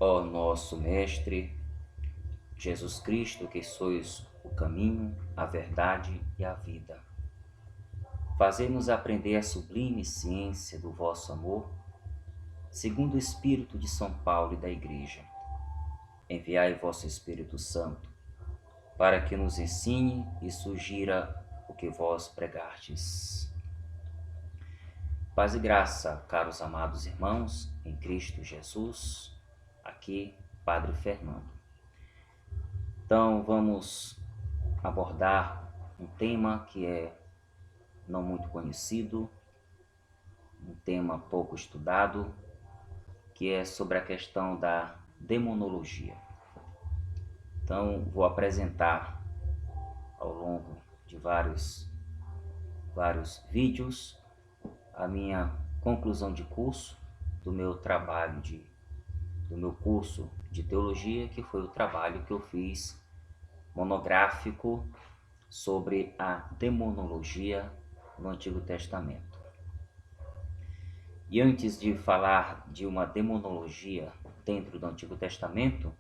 Ó nosso Mestre, Jesus Cristo, que sois o caminho, a verdade e a vida, fazei-nos aprender a sublime ciência do vosso amor, segundo o Espírito de São Paulo e da Igreja. Enviai vosso Espírito Santo, para que nos ensine e sugira o que vós pregastes. Paz e graça, caros amados irmãos, em Cristo Jesus, aqui, Padre Fernando. Então, vamos abordar um tema que é não muito conhecido, um tema pouco estudado, que é sobre a questão da demonologia. Então, vou apresentar ao longo de vários vídeos a minha conclusão de curso do meu trabalho do meu curso de teologia, que foi o trabalho que eu fiz monográfico sobre a demonologia no Antigo Testamento. E antes de falar de uma demonologia dentro do Antigo Testamento,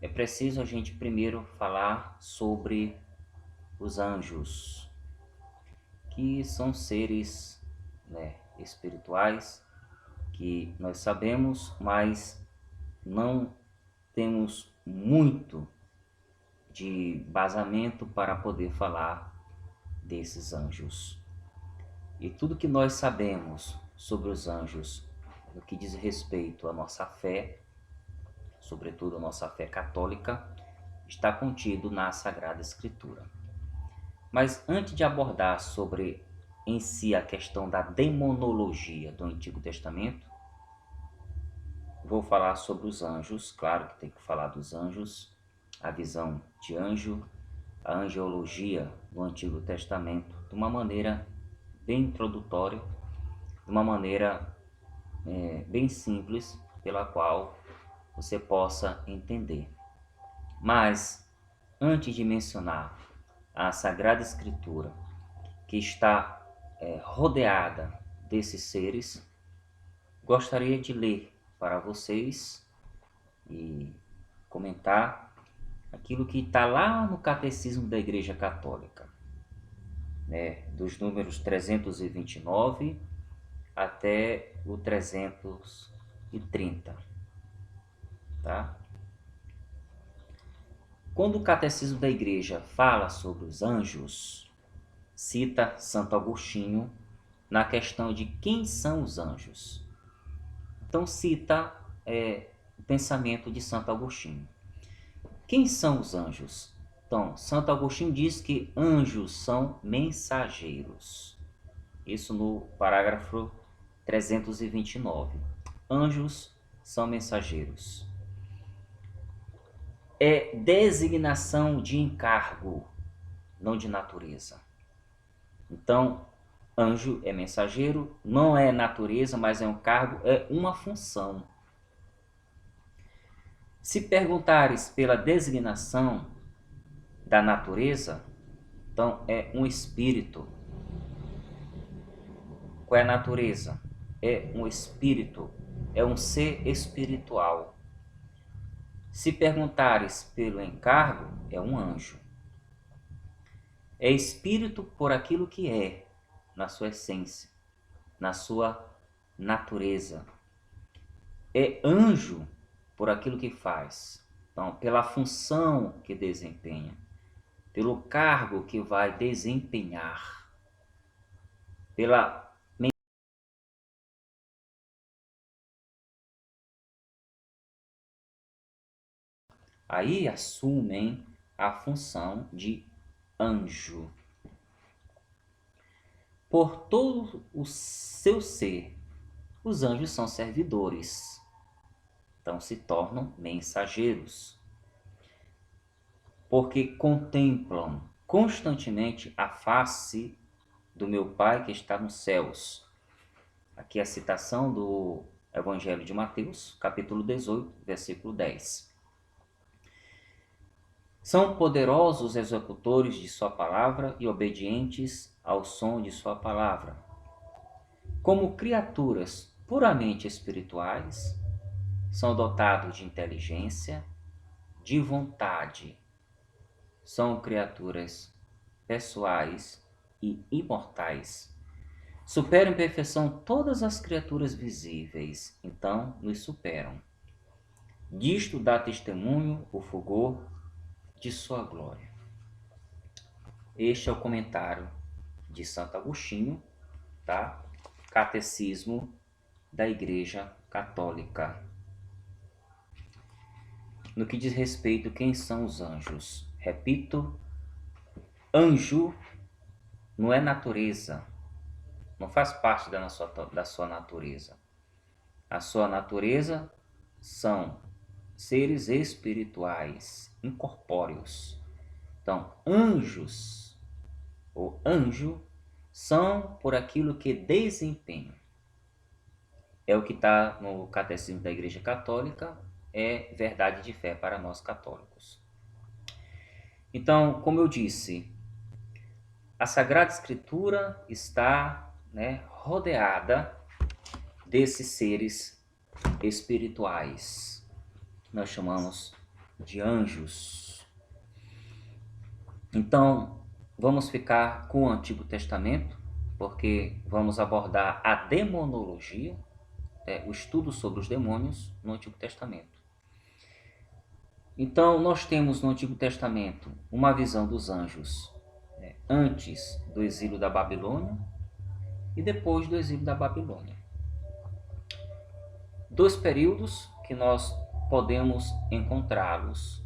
é preciso a gente primeiro falar sobre os anjos, que são seres, espirituais, que nós sabemos, mas não temos muito de embasamento para poder falar desses anjos. E tudo que nós sabemos sobre os anjos, no que diz respeito à nossa fé, sobretudo a nossa fé católica, está contido na Sagrada Escritura. Mas antes de abordar sobre em si a questão da demonologia do Antigo Testamento, vou falar sobre os anjos. Claro que tem que falar dos anjos, a visão de anjo, a angeologia no Antigo Testamento, de uma maneira bem introdutória, de uma maneira bem simples, pela qual você possa entender. Mas, antes de mencionar a Sagrada Escritura, que está rodeada desses seres, gostaria de ler para vocês e comentar aquilo que está lá no Catecismo da Igreja Católica, dos números 329 até o 330, tá? Quando o Catecismo da Igreja fala sobre os anjos, cita Santo Agostinho na questão de quem são os anjos. Então cita o pensamento de Santo Agostinho. Quem são os anjos? Então, Santo Agostinho diz que anjos são mensageiros. Isso no parágrafo 329. Anjos são mensageiros. É designação de encargo, não de natureza. Então, anjo é mensageiro, não é natureza, mas é um cargo, é uma função. Se perguntares pela designação da natureza, então é um espírito. Qual é a natureza? É um espírito, é um ser espiritual. Se perguntares pelo encargo, é um anjo. É espírito por aquilo que é, na sua essência, na sua natureza. É anjo por aquilo que faz. Então, pela função que desempenha, pelo cargo que vai desempenhar, pela aí assumem a função de anjo. Por todo o seu ser, os anjos são servidores, então se tornam mensageiros, porque contemplam constantemente a face do meu Pai que está nos céus. Aqui a citação do Evangelho de Mateus, capítulo 18, versículo 10. São poderosos executores de sua palavra e obedientes ao som de sua palavra. Como criaturas puramente espirituais, são dotados de inteligência, de vontade, são criaturas pessoais e imortais. Superam em perfeição todas as criaturas visíveis, então nos superam. Disto dá testemunho o fulgor de sua glória. Este é o comentário de Santo Agostinho, tá? Catecismo da Igreja Católica. No que diz respeito, quem são os anjos? Repito, anjo não é natureza, não faz parte da sua natureza. A sua natureza são seres espirituais, incorpóreos. Então, anjos ou anjo são por aquilo que desempenham. É o que está no Catecismo da Igreja Católica, é verdade de fé para nós católicos. Então, como eu disse, a Sagrada Escritura está, rodeada desses seres espirituais. Nós chamamos de anjos. Então, vamos ficar com o Antigo Testamento, porque vamos abordar a demonologia, o estudo sobre os demônios no Antigo Testamento. Então, nós temos no Antigo Testamento uma visão dos anjos antes do exílio da Babilônia e depois do exílio da Babilônia. Dois períodos que nós podemos encontrá-los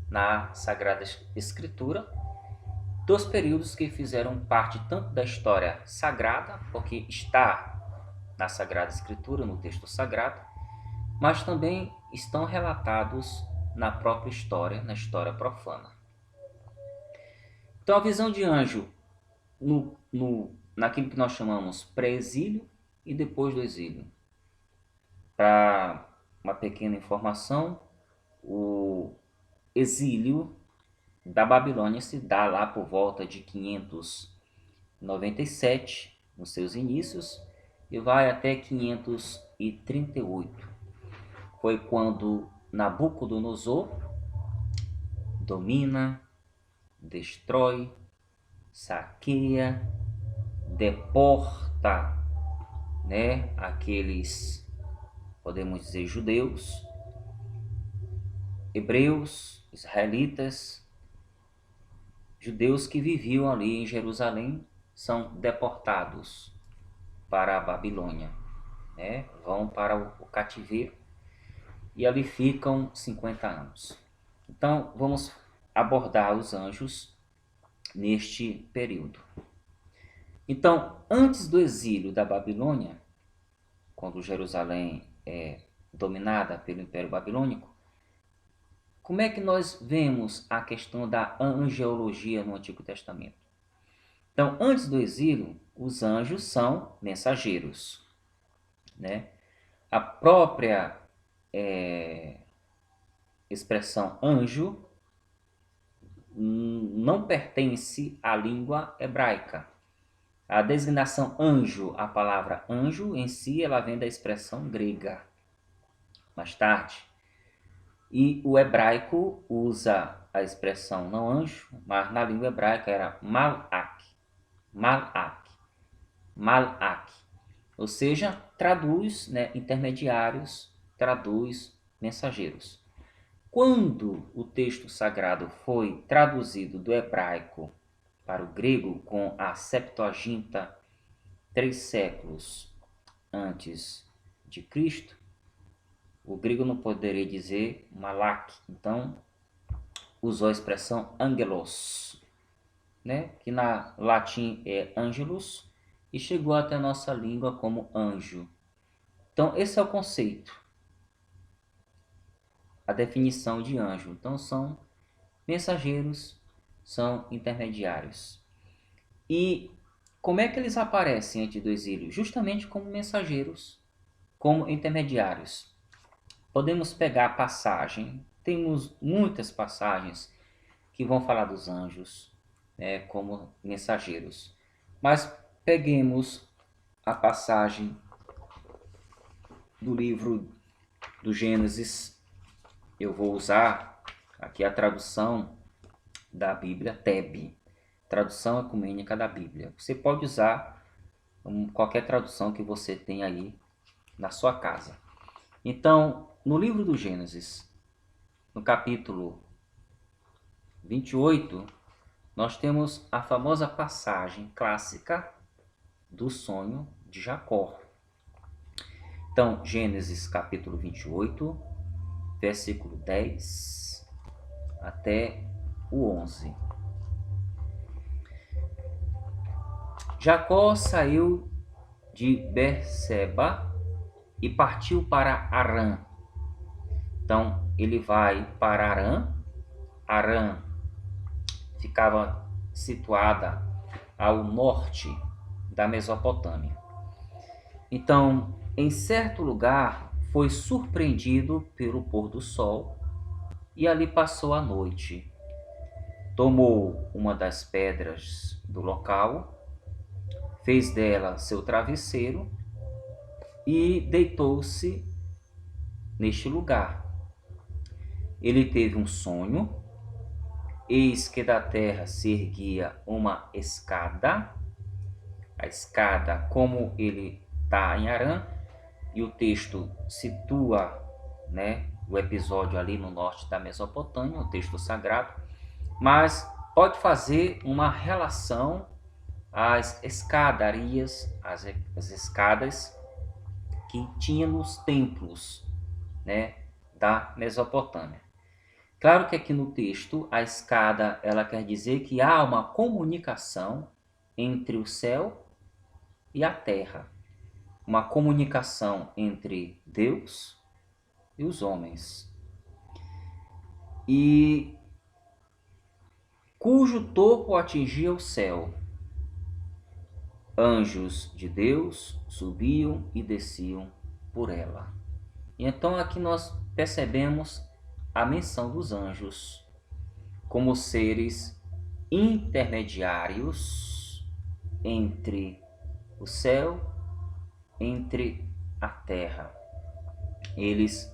na Sagrada Escritura, dois períodos que fizeram parte tanto da história sagrada, porque está na Sagrada Escritura, no texto sagrado, mas também estão relatados na própria história, na história profana. Então, a visão de anjo naquilo que nós chamamos pré-exílio e depois do exílio. Para uma pequena informação, o exílio da Babilônia se dá lá por volta de 597, nos seus inícios, e vai até 538. Foi quando Nabucodonosor domina, destrói, saqueia, deporta, aqueles, podemos dizer, judeus, hebreus, israelitas, judeus que viviam ali em Jerusalém, são deportados para a Babilônia, vão para o cativeiro e ali ficam 50 anos. Então, vamos abordar os anjos neste período. Então, antes do exílio da Babilônia, quando Jerusalém é dominada pelo Império Babilônico, como é que nós vemos a questão da angeologia no Antigo Testamento? Então, antes do exílio, os anjos são mensageiros, A própria expressão anjo não pertence à língua hebraica. A designação anjo, a palavra anjo em si, ela vem da expressão grega, mais tarde. E o hebraico usa a expressão não anjo, mas na língua hebraica era malak. Ou seja, traduz, intermediários, traduz mensageiros. Quando o texto sagrado foi traduzido do hebraico para o grego com a Septuaginta 3 séculos antes de Cristo, o grego não poderia dizer malak, então usou a expressão angelos, que na latim é angelus, e chegou até a nossa língua como anjo. Então, esse é o conceito, a definição de anjo. Então, são mensageiros, são intermediários. E como é que eles aparecem antes do exílio? Justamente como mensageiros, como intermediários. Podemos pegar a passagem, temos muitas passagens que vão falar dos anjos, como mensageiros. Mas peguemos a passagem do livro do Gênesis, eu vou usar aqui a tradução da Bíblia TEB, tradução ecumênica da Bíblia. Você pode usar qualquer tradução que você tenha aí na sua casa. Então, no livro do Gênesis, no capítulo 28, nós temos a famosa passagem clássica do sonho de Jacó. Então, Gênesis capítulo 28, versículo 10 até o 11. Jacó saiu de Berseba e partiu para Harã. Então, ele vai para Harã. Harã ficava situada ao norte da Mesopotâmia. Então, em certo lugar, foi surpreendido pelo pôr do sol e ali passou a noite. Tomou uma das pedras do local, fez dela seu travesseiro e deitou-se neste lugar. Ele teve um sonho, eis que da terra se erguia uma escada. A escada, como ele está em Harã, e o texto situa, o episódio ali no norte da Mesopotâmia, o texto sagrado, mas pode fazer uma relação às escadarias, as escadas que tinha nos templos, da Mesopotâmia. Claro que aqui no texto a escada ela quer dizer que há uma comunicação entre o céu e a terra, uma comunicação entre Deus e os homens, e cujo topo atingia o céu. Anjos de Deus subiam e desciam por ela. E então aqui nós percebemos a menção dos anjos como seres intermediários entre o céu, entre a terra. Eles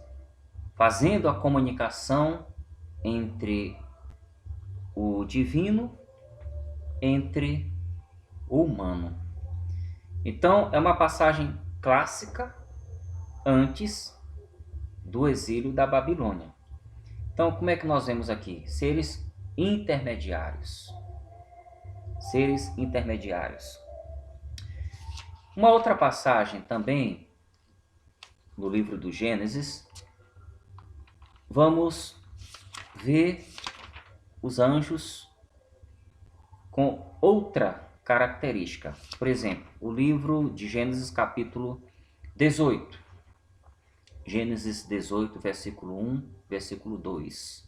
fazendo a comunicação entre o divino, entre o humano. Então, é uma passagem clássica antes do exílio da Babilônia. Então, como é que nós vemos aqui? Seres intermediários. Seres intermediários. Uma outra passagem também no livro do Gênesis, vamos ver os anjos com outra característica. Por exemplo, o livro de Gênesis capítulo 18. Gênesis 18, versículo 1, versículo 2.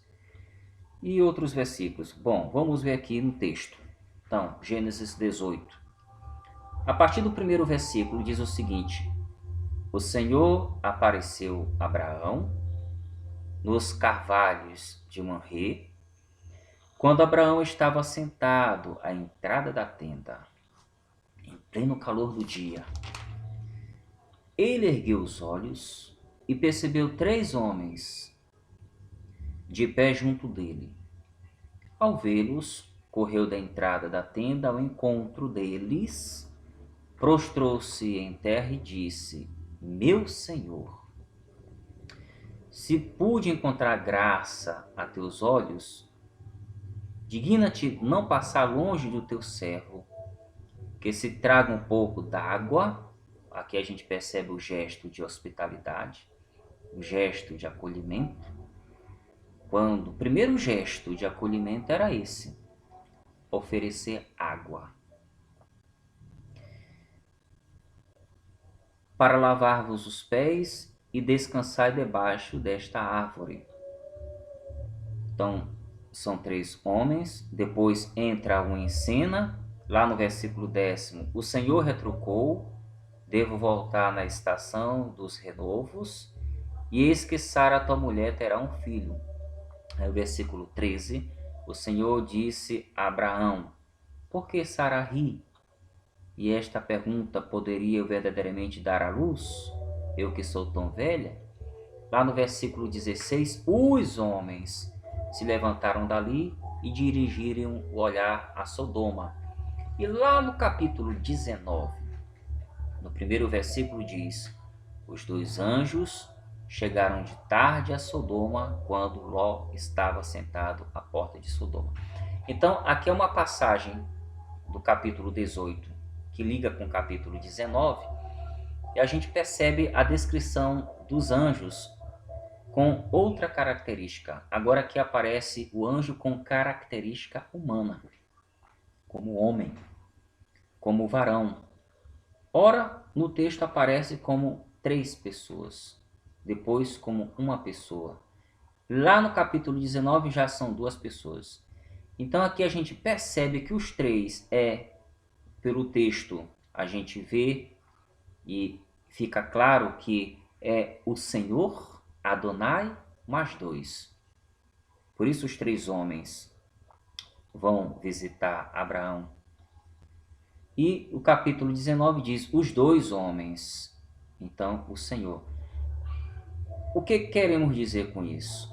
E outros versículos. Bom, vamos ver aqui no texto. Então, Gênesis 18. A partir do primeiro versículo diz o seguinte: o Senhor apareceu a Abraão nos carvalhos de Mamré, quando Abraão estava sentado à entrada da tenda, em pleno calor do dia. Ele ergueu os olhos e percebeu 3 homens de pé junto dele. Ao vê-los, correu da entrada da tenda ao encontro deles, prostrou-se em terra e disse: meu Senhor, se pude encontrar graça a teus olhos, digna-te não passar longe do teu servo, que se traga um pouco d'água. Aqui a gente percebe o gesto de hospitalidade, o gesto de acolhimento. Quando o primeiro gesto de acolhimento era esse, oferecer água. Para lavar-vos os pés e descansar debaixo desta árvore. Então, são 3 homens, depois entra um em cena, lá no versículo 10, o Senhor retrucou: devo voltar na estação dos renovos, e eis que Sara, tua mulher, terá um filho. Aí o versículo 13, o Senhor disse a Abraão: por que Sara ri? E esta pergunta: poderia eu verdadeiramente dar à luz, eu que sou tão velha? lá no versículo 16, os homens se levantaram dali e dirigiram o olhar a Sodoma. E lá no capítulo 19, no primeiro versículo diz: os dois anjos chegaram de tarde a Sodoma quando Ló estava sentado à porta de Sodoma. Então, aqui é uma passagem do capítulo 18 que liga com o capítulo 19 e a gente percebe a descrição dos anjos com outra característica. Agora aqui aparece o anjo com característica humana, como homem, como varão. Ora, no texto aparece como 3 pessoas, depois como uma pessoa. Lá no capítulo 19 já são 2 pessoas. Então aqui a gente percebe que os 3 pelo texto, a gente vê e fica claro que é o Senhor, Adonai, mais 2. Por isso os 3 homens vão visitar Abraão. E o capítulo 19 diz, os 2 homens, então o Senhor. O que queremos dizer com isso?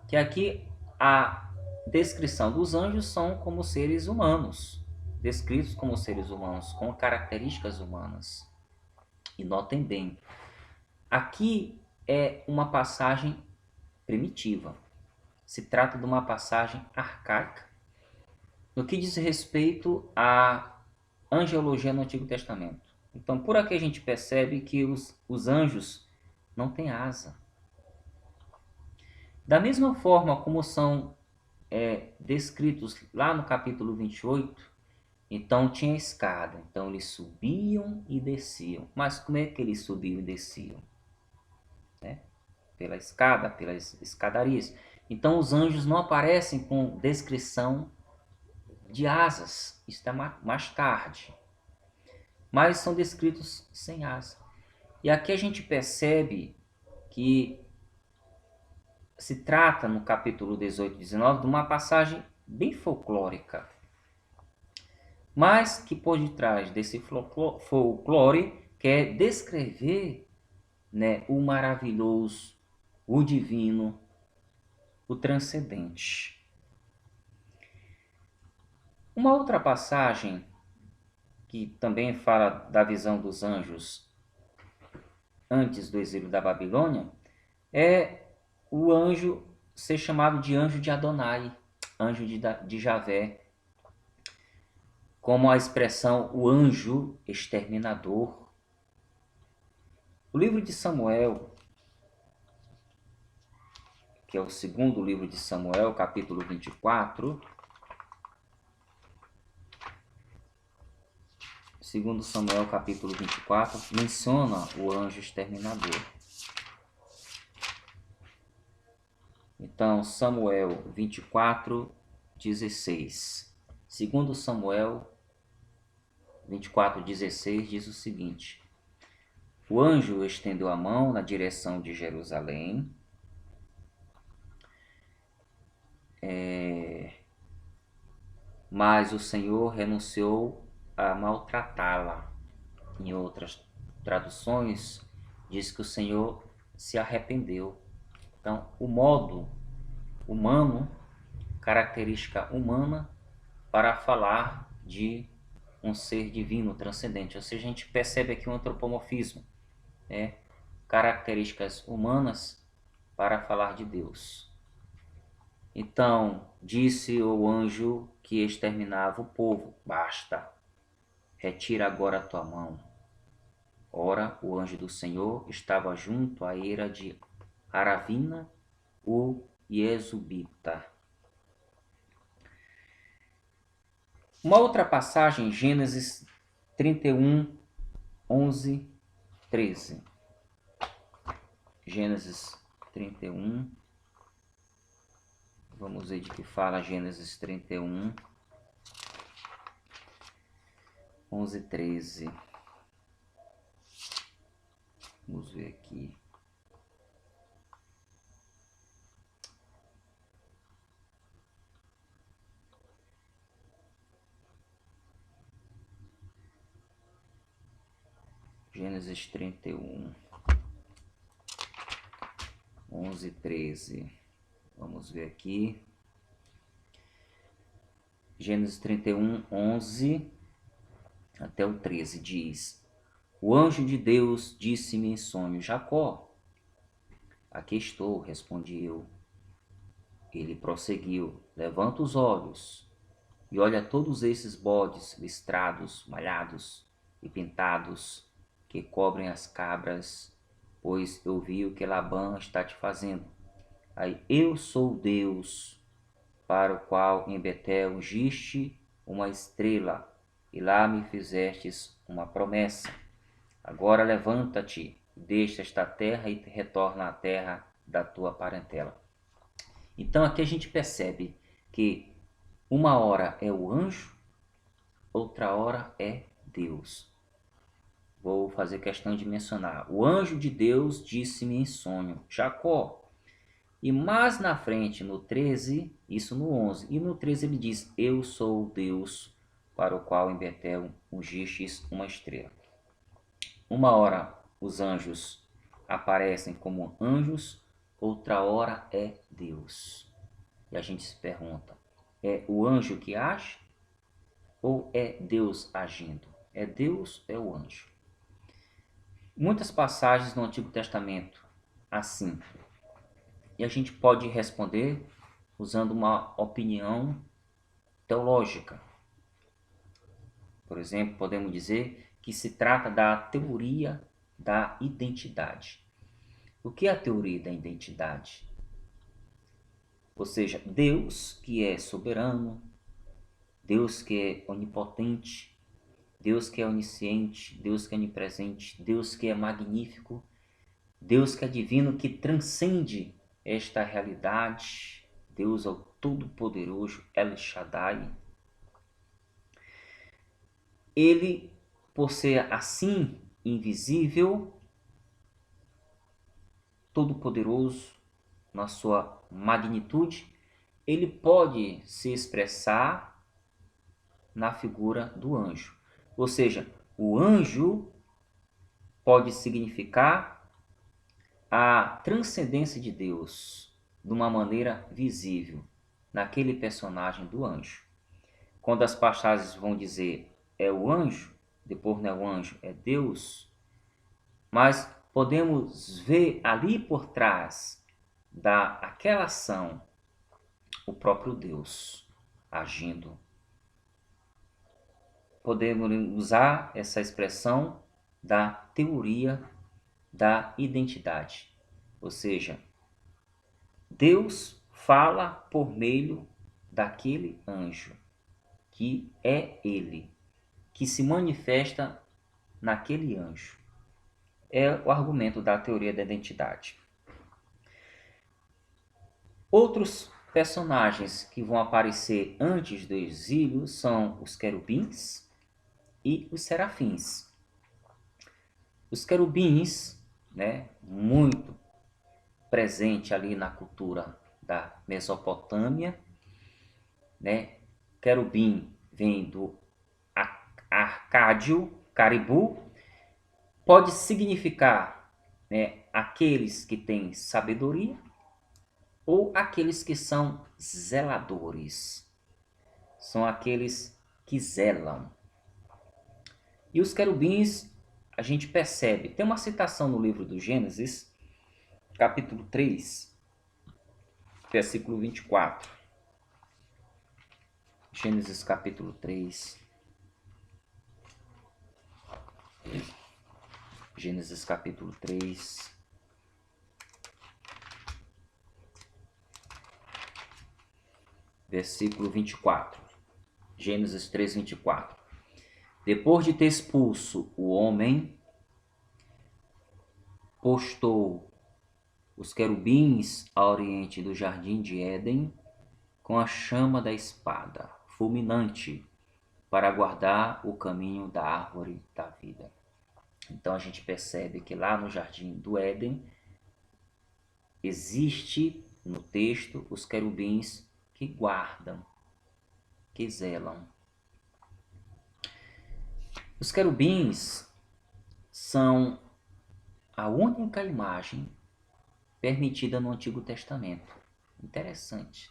Que aqui a descrição dos anjos são como seres humanos, descritos como seres humanos, com características humanas. E notem bem, aqui é uma passagem primitiva. Se trata de uma passagem arcaica, no que diz respeito à angelologia no Antigo Testamento. Então, por aqui a gente percebe que os anjos não têm asa. Da mesma forma como são descritos lá no capítulo 28, então tinha escada. Então, eles subiam e desciam. Mas como é que eles subiam e desciam? Pela escada, pelas escadarias. Então, os anjos não aparecem com descrição de asas. Isso está mais tarde. Mas são descritos sem asa. E aqui a gente percebe que se trata, no capítulo 18 e 19, de uma passagem bem folclórica, mas que por detrás desse folclore quer descrever, né, o maravilhoso, o divino, o transcendente. Uma outra passagem que também fala da visão dos anjos antes do exílio da Babilônia é o anjo ser chamado de anjo de Adonai, anjo de Javé, como a expressão o anjo exterminador. O livro de Samuel, que é o segundo livro de Samuel, capítulo 24, segundo Samuel, capítulo 24, menciona o anjo exterminador. Então, Samuel 24, 16. Segundo Samuel 24, 16 diz o seguinte: o anjo estendeu a mão na direção de Jerusalém, mas o Senhor renunciou a maltratá-la. Em outras traduções, diz que o Senhor se arrependeu. Então, o modo humano, característica humana, para falar de um ser divino, transcendente. Ou seja, a gente percebe aqui um antropomorfismo, né? Características humanas para falar de Deus. Então, disse o anjo que exterminava o povo: basta, retira agora a tua mão. Ora, o anjo do Senhor estava junto à eira de Aravina, o Iezubita. Uma outra passagem, Gênesis 31, 11, 13. Gênesis 31. Vamos ver de que fala Gênesis 31, 11, 13. Vamos ver aqui. Gênesis 31. 11, 13. Vamos ver aqui. Gênesis 31, 11 até o 13 diz: O anjo de Deus disse-me em sonho: Jacó. Aqui estou, respondi eu. Ele prosseguiu: Levanta os olhos e olha todos esses bodes listrados, malhados e pintados que cobrem as cabras, pois eu vi o que Labã está te fazendo. Aí eu sou Deus, para o qual em Betel ungiste uma estrela, e lá me fizestes uma promessa. Agora levanta-te, deixa esta terra e retorna à terra da tua parentela. Então aqui a gente percebe que uma hora é o anjo, outra hora é Deus. Vou fazer questão de mencionar. O anjo de Deus disse-me em sonho: Jacó. E mais na frente, no 13, isso no 11, e no 13 ele diz: Eu sou o Deus para o qual em Betel ungistes uma estrela. Uma hora os anjos aparecem como anjos, outra hora é Deus. E a gente se pergunta: é o anjo que age ou é Deus agindo? É Deus, é o anjo. Muitas passagens no Antigo Testamento assim. E a gente pode responder usando uma opinião teológica. Por exemplo, podemos dizer que se trata da teoria da identidade. O que é a teoria da identidade? Ou seja, Deus que é soberano, Deus que é onipotente, Deus que é onisciente, Deus que é onipresente, Deus que é magnífico, Deus que é divino, que transcende esta realidade, Deus é o Todo-Poderoso, El Shaddai. Ele, por ser assim invisível, todo-poderoso na sua magnitude, ele pode se expressar na figura do anjo. Ou seja, o anjo pode significar a transcendência de Deus de uma maneira visível naquele personagem do anjo. Quando as passagens vão dizer é o anjo, depois não é o anjo, é Deus, mas podemos ver ali por trás daquela ação o próprio Deus agindo. Podemos usar essa expressão da teoria da identidade. Ou seja, Deus fala por meio daquele anjo, que é ele, que se manifesta naquele anjo. É o argumento da teoria da identidade. Outros personagens que vão aparecer antes do exílio são os querubins e os serafins. Os querubins, né, muito presente ali na cultura da Mesopotâmia, né? Querubim vem do arcádio, caribu, pode significar, né, aqueles que têm sabedoria ou aqueles que são zeladores. São aqueles que zelam. E os querubins, a gente percebe, tem uma citação no livro do Gênesis, capítulo 3, versículo 24. Gênesis capítulo 3. Gênesis capítulo 3. Versículo 24. Gênesis 3, 24. Depois de ter expulso o homem, postou os querubins a oriente do jardim de Éden com a chama da espada, fulminante, para guardar o caminho da árvore da vida. Então a gente percebe que lá no jardim do Éden existe no texto os querubins que guardam, que zelam. Os querubins são a única imagem permitida no Antigo Testamento. Interessante.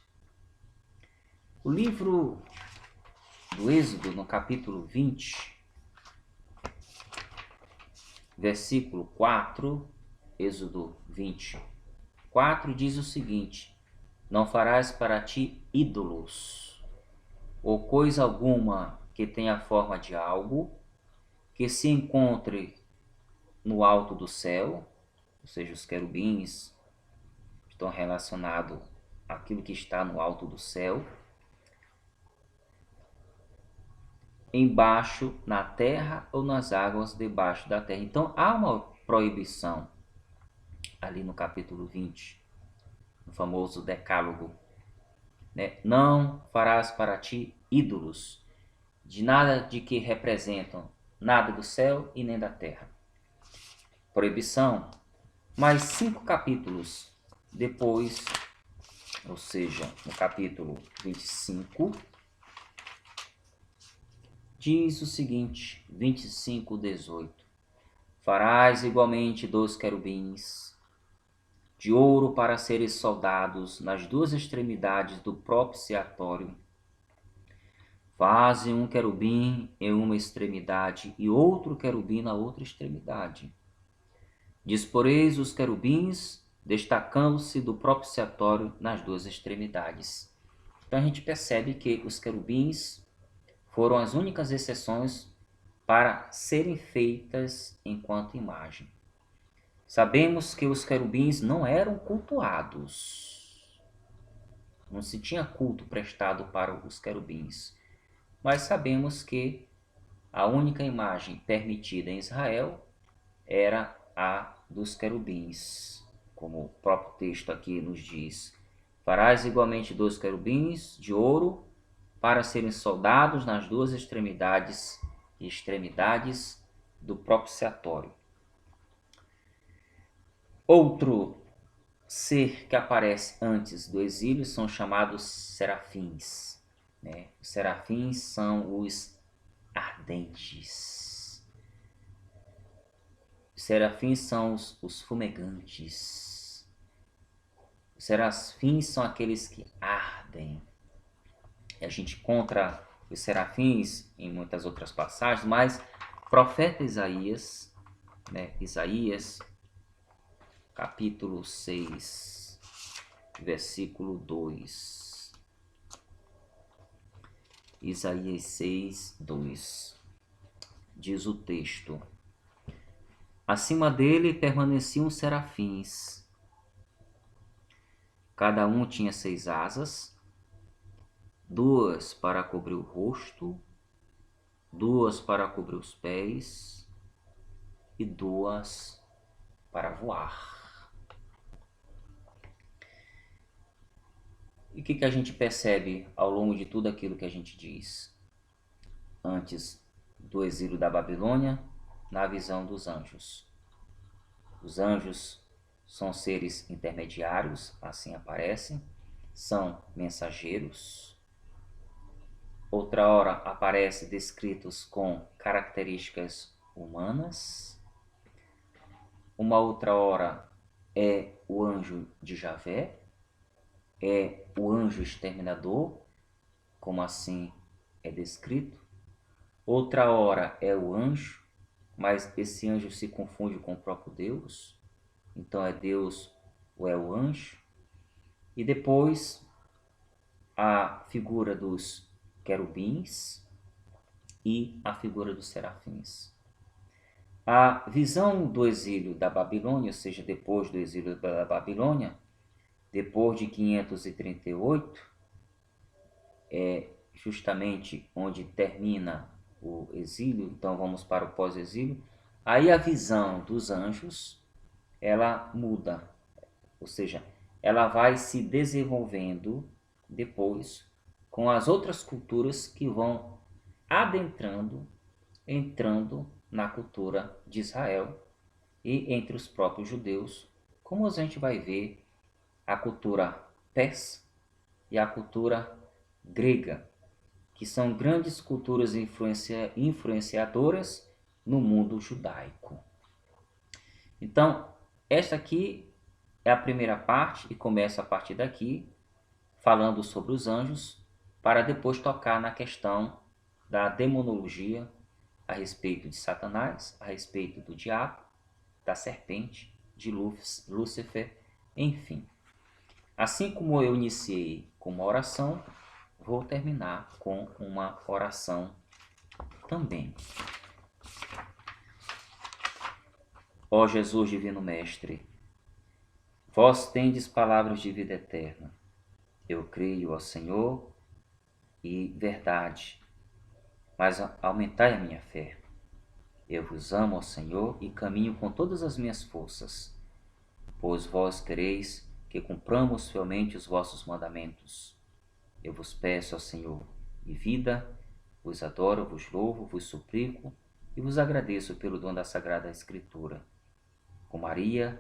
O livro do Êxodo, no capítulo 20, versículo 4, Êxodo 20:4, diz o seguinte: não farás para ti ídolos, ou coisa alguma que tenha forma de algo, que se encontre no alto do céu, ou seja, os querubins estão relacionados àquilo que está no alto do céu, embaixo na terra ou nas águas debaixo da terra. Então há uma proibição ali no capítulo 20, no famoso decálogo, né? Não farás para ti ídolos, de nada de que representam nada do céu e nem da terra. Proibição. Mais 5 capítulos depois, ou seja, no capítulo 25, diz o seguinte, 25:18: farás igualmente 2 querubins de ouro para serem soldados nas 2 extremidades do propiciatório. Faze um querubim em uma extremidade e outro querubim na outra extremidade. Disporeis os querubins, destacando-se do propiciatório nas 2 extremidades. Então a gente percebe que os querubins foram as únicas exceções para serem feitas enquanto imagem. Sabemos que os querubins não eram cultuados. Não se tinha culto prestado para os querubins. Mas sabemos que a única imagem permitida em Israel era a dos querubins, como o próprio texto aqui nos diz: farás igualmente 2 querubins de ouro para serem soldados nas 2 extremidades do propiciatório. Outro ser que aparece antes do exílio são chamados serafins, né? Os serafins são os ardentes. Os serafins são os fumegantes. Os serafins são aqueles que ardem. E a gente encontra os serafins em muitas outras passagens, mas profeta Isaías, né? Isaías, capítulo 6, versículo 2. Isaías 6, 2. Diz o texto: acima dele permaneciam serafins. Cada um tinha 6 asas, 2 para cobrir o rosto, 2 para cobrir os pés e 2 para voar. E o que a gente percebe ao longo de tudo aquilo que a gente diz? Antes do exílio da Babilônia, na visão dos anjos. Os anjos são seres intermediários, assim aparecem, são mensageiros. Outra hora aparecem descritos com características humanas. Uma outra hora é o anjo de Javé, é o anjo exterminador, como assim é descrito. Outra hora é o anjo, mas esse anjo se confunde com o próprio Deus, então é Deus ou é o anjo. E depois a figura dos querubins e a figura dos serafins. A visão do exílio da Babilônia, ou seja, depois do exílio da Babilônia, depois de 538, é justamente onde termina o exílio, então vamos para o pós-exílio. Aí a visão dos anjos, ela muda, ou seja, ela vai se desenvolvendo depois com as outras culturas que vão entrando na cultura de Israel e entre os próprios judeus, como a gente vai ver a cultura persa e a cultura grega, que são grandes culturas influenciadoras no mundo judaico. Então, esta aqui é a primeira parte e começa a partir daqui, falando sobre os anjos, para depois tocar na questão da demonologia a respeito de Satanás, a respeito do diabo, da serpente, de Lúcifer, enfim. Assim como eu iniciei com uma oração, vou terminar com uma oração também. Ó Jesus Divino Mestre, vós tendes palavras de vida eterna. Eu creio, ó Senhor, e verdade, mas aumentai a minha fé. Eu vos amo, ó Senhor, e caminho com todas as minhas forças, pois vós quereis que cumpramos fielmente os vossos mandamentos. Eu vos peço, ó Senhor, e vida, vos adoro, vos louvo, vos suplico e vos agradeço pelo dom da Sagrada Escritura. Com Maria,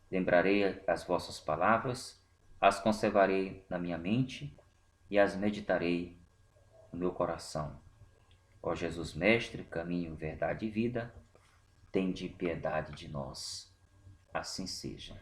lembrarei as vossas palavras, as conservarei na minha mente e as meditarei no meu coração. Ó Jesus Mestre, caminho, verdade e vida, tende piedade de nós. Assim seja.